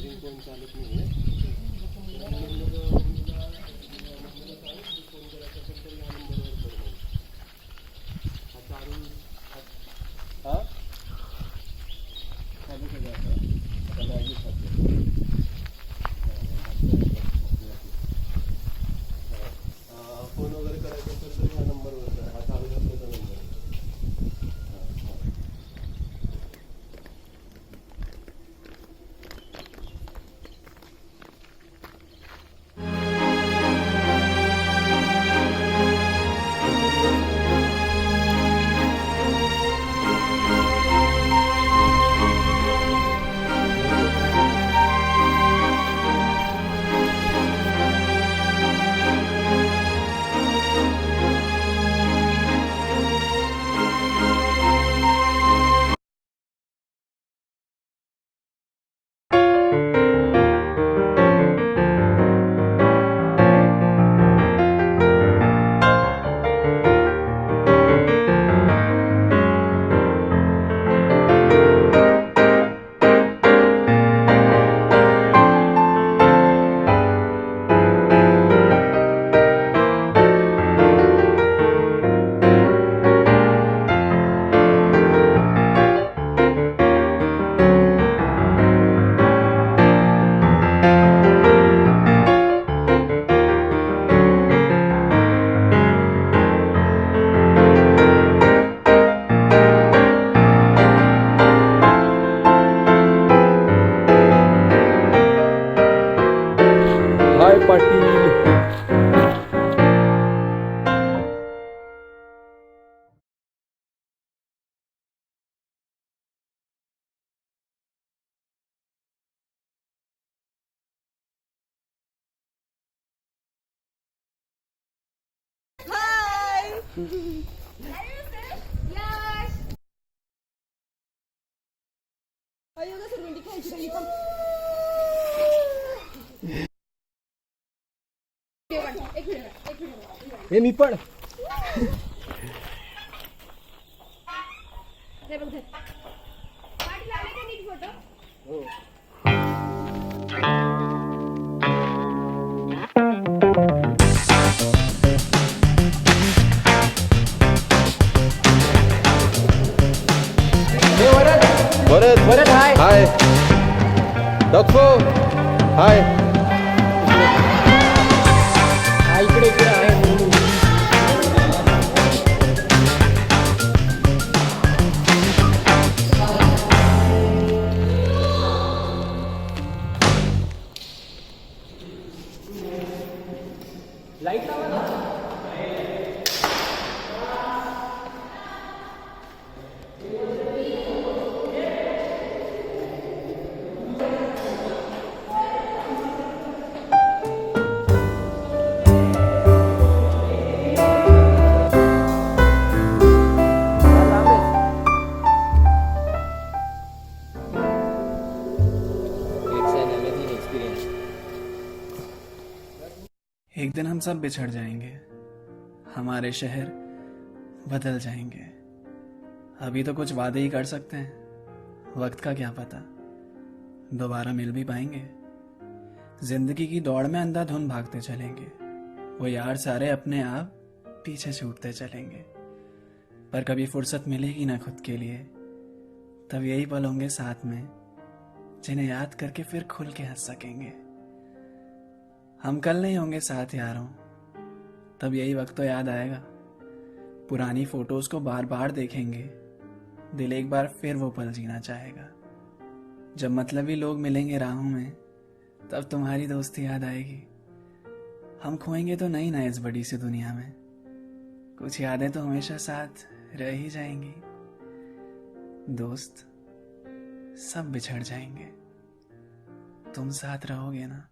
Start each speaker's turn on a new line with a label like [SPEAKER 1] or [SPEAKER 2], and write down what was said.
[SPEAKER 1] Charging phone चालत नाही आहे. फोन करायचा असेल तर या नंबरवर कर मग. हा चालू हा चालू केला आता मॅगी खातो. फोन वगैरे करायचा असेल तर ह्या नंबरवर कर. हा चालू असल्याचा नंबर. हाय पाटील. हे मी पण हो. भरत हाय. हाय डॉक्टर हाय. इकडे इकडे आहे. लाईट लावा ना.
[SPEAKER 2] एक दिन हम सब बिछड़ जाएंगे, हमारे शहर बदल जाएंगे। अभी तो कुछ वादे ही कर सकते हैं, वक्त का क्या पता दोबारा मिल भी पाएंगे। जिंदगी की दौड़ में अंधाधुंध भागते चलेंगे, वो यार सारे अपने आप पीछे छूटते चलेंगे। पर कभी फुर्सत मिलेगी ना खुद के लिए, तब यही पल होंगे साथ में जिन्हें याद करके फिर खुल के हंस सकेंगे। हम कल नहीं होंगे साथ यारों, तब यही वक्त तो याद आएगा। पुरानी फोटोज को बार बार देखेंगे, दिल एक बार फिर वो पल जीना चाहेगा। जब मतलबी लोग मिलेंगे राहों में, तब तुम्हारी दोस्ती याद आएगी। हम खोएंगे तो नहीं ना इस बड़ी सी दुनिया में, कुछ यादें तो हमेशा साथ रह ही जाएंगी। दोस्त सब बिछड़ जाएंगे, तुम साथ रहोगे ना।